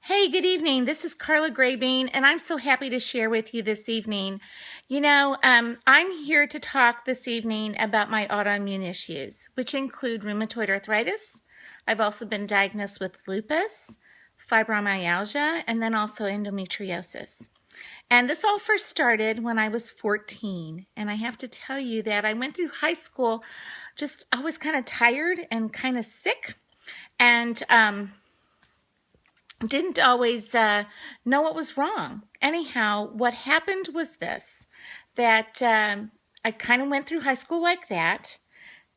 Hey, good evening. This is Carla Grebing, and I'm so happy to share with you this evening. I'm here to talk this evening about my autoimmune issues, which include rheumatoid arthritis. I've also been diagnosed with lupus, fibromyalgia, and then also endometriosis. And this all first started when I was 14. And I have to tell you that I went through high school just always kind of tired and kind of sick. And didn't always know what was wrong. Anyhow, what happened was this, that I kind of went through high school like that,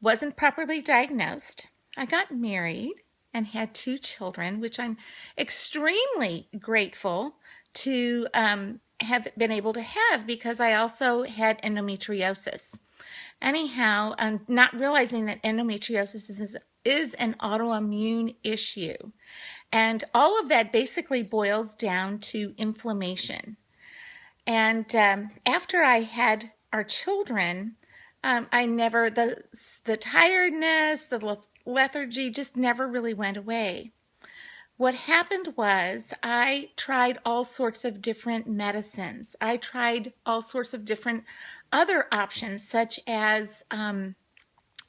wasn't properly diagnosed. I got married and had 2 children, which I'm extremely grateful to have been able to have because I also had endometriosis. Anyhow, I'm not realizing that endometriosis is an autoimmune issue. And all of that basically boils down to inflammation. And after I had our children, the tiredness, the lethargy just never really went away. What happened was I tried all sorts of different medicines. I tried all sorts of different other options, such as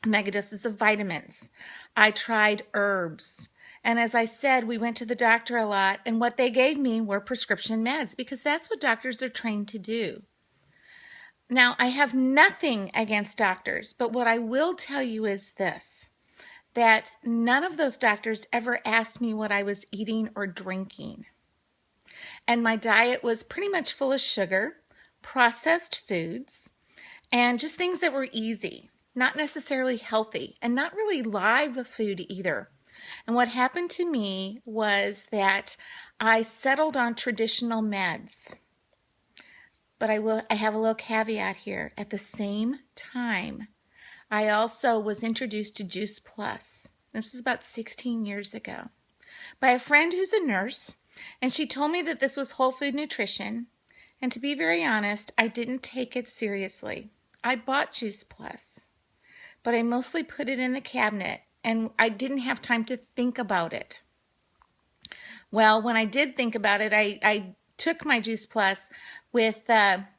megadoses of vitamins. I tried herbs. And as I said, we went to the doctor a lot, and what they gave me were prescription meds because that's what doctors are trained to do. Now, I have nothing against doctors, but what I will tell you is this, that none of those doctors ever asked me what I was eating or drinking. And my diet was pretty much full of sugar, processed foods, and just things that were easy, not necessarily healthy, and not really live food either. And what happened to me was that I settled on traditional meds. But I have a little caveat here. At the same time, I also was introduced to Juice Plus. This was about 16 years ago by a friend who's a nurse, and she told me that this was whole food nutrition. And to be very honest, I didn't take it seriously. I bought Juice Plus, but I mostly put it in the cabinet, and I didn't have time to think about it. Well, when I did think about it, I took my Juice Plus with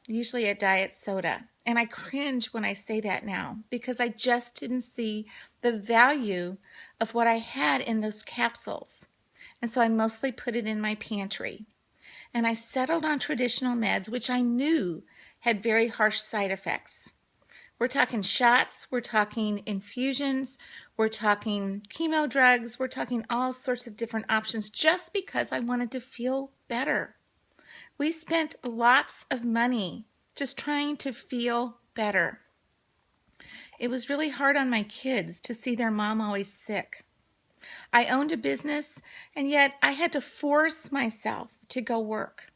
usually a diet soda. And I cringe when I say that now because I just didn't see the value of what I had in those capsules. And so I mostly put it in my pantry. And I settled on traditional meds, which I knew had very harsh side effects. We're talking shots, we're talking infusions, we're talking chemo drugs, we're talking all sorts of different options just because I wanted to feel better. We spent lots of money just trying to feel better. It was really hard on my kids to see their mom always sick. I owned a business, and yet I had to force myself to go work.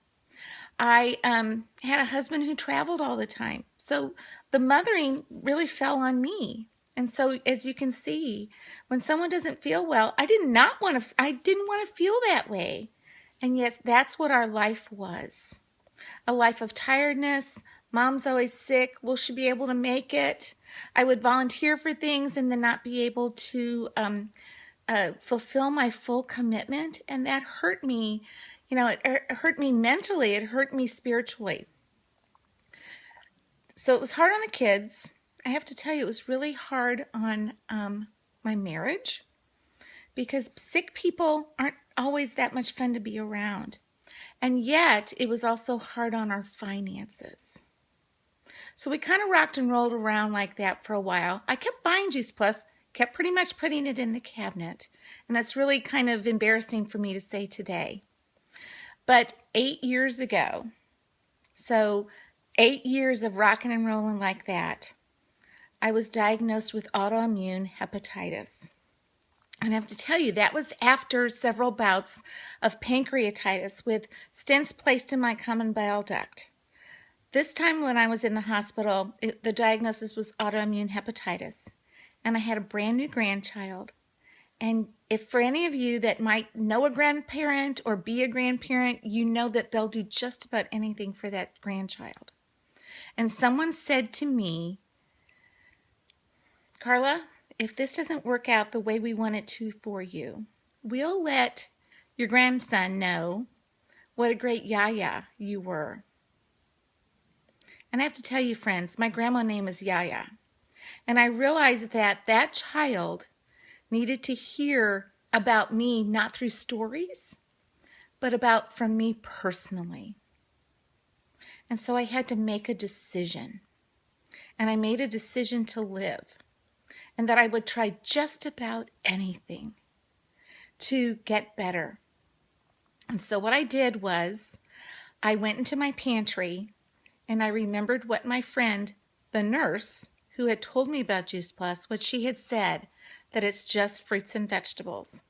I had a husband who traveled all the time. So the mothering really fell on me. And so as you can see, when someone doesn't feel well, I didn't want to feel that way. And yet that's what our life was. A life of tiredness. Mom's always sick. Will she be able to make it? I would volunteer for things and then not be able to fulfill my full commitment. And that hurt me. It hurt me mentally, it hurt me spiritually. So it was hard on the kids. I have to tell you, it was really hard on my marriage because sick people aren't always that much fun to be around. And yet, it was also hard on our finances. So we kind of rocked and rolled around like that for a while. I kept buying Juice Plus, kept pretty much putting it in the cabinet. And that's really kind of embarrassing for me to say today. But 8 years ago, so 8 years of rocking and rolling like that, I was diagnosed with autoimmune hepatitis. And I have to tell you, that was after several bouts of pancreatitis with stents placed in my common bile duct. This time when I was in the hospital, the diagnosis was autoimmune hepatitis. And I had a brand new grandchild. And if for any of you that might know a grandparent or be a grandparent, you know that they'll do just about anything for that grandchild. And someone said to me, Carla, if this doesn't work out the way we want it to for you, we'll let your grandson know what a great yaya you were. And I have to tell you, friends, my grandma's name is Yaya. And I realized that that child needed to hear about me, not through stories, but about from me personally. And so I had to make a decision. And I made a decision to live. And that I would try just about anything to get better. And so what I did was I went into my pantry and I remembered what my friend, the nurse, who had told me about Juice Plus, what she had said, that it's just fruits and vegetables.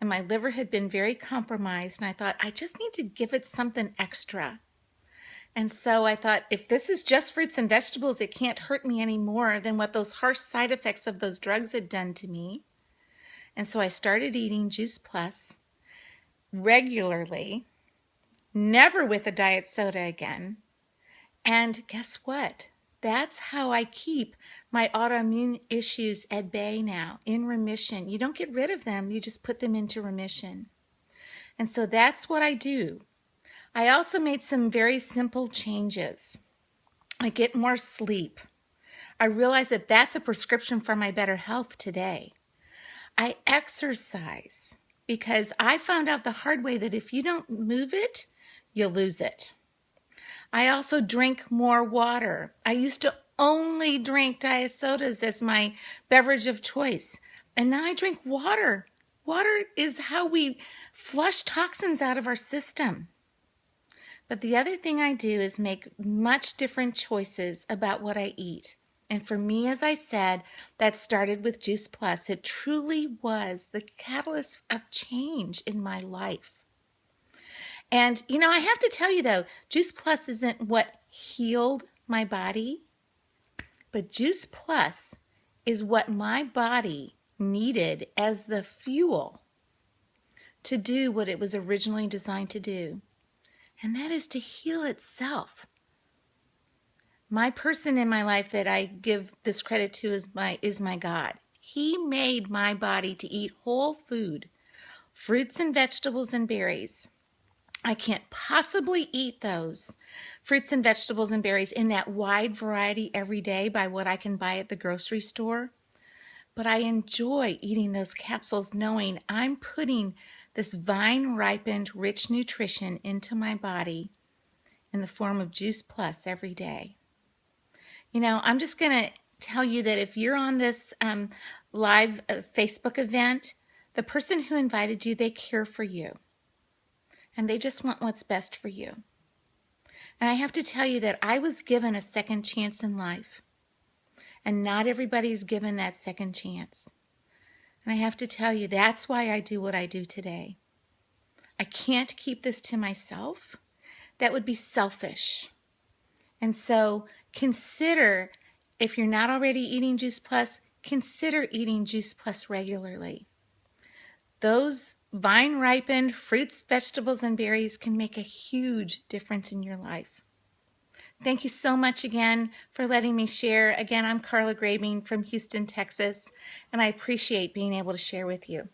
And my liver had been very compromised, and I thought, I just need to give it something extra. And so I thought, if this is just fruits and vegetables, it can't hurt me any more than what those harsh side effects of those drugs had done to me. And so I started eating Juice Plus regularly, never with a diet soda again. And guess what? That's how I keep my autoimmune issues at bay now, in remission. You don't get rid of them, you just put them into remission. And so that's what I do. I also made some very simple changes. I get more sleep. I realize that that's a prescription for my better health today. I exercise because I found out the hard way that if you don't move it, you lose it. I also drink more water. I used to only drink diet sodas as my beverage of choice. And now I drink water. Water is how we flush toxins out of our system. But the other thing I do is make much different choices about what I eat. And for me, as I said, that started with Juice Plus. It truly was the catalyst of change in my life. And, I have to tell you, though, Juice Plus isn't what healed my body, but Juice Plus is what my body needed as the fuel to do what it was originally designed to do, and that is to heal itself. My person in my life that I give this credit to is my God. He made my body to eat whole food, fruits and vegetables and berries. I can't possibly eat those fruits and vegetables and berries in that wide variety every day by what I can buy at the grocery store. But I enjoy eating those capsules knowing I'm putting this vine-ripened, rich nutrition into my body in the form of Juice Plus every day. I'm just going to tell you that if you're on this live Facebook event, the person who invited you, they care for you. And they just want what's best for you. And I have to tell you that I was given a second chance in life. And not everybody's given that second chance. And I have to tell you, that's why I do what I do today. I can't keep this to myself. That would be selfish. And so consider, if you're not already eating Juice Plus, consider eating Juice Plus regularly. Those vine-ripened fruits, vegetables, and berries can make a huge difference in your life. Thank you so much again for letting me share. Again, I'm Carla Grebing from Houston, Texas, and I appreciate being able to share with you.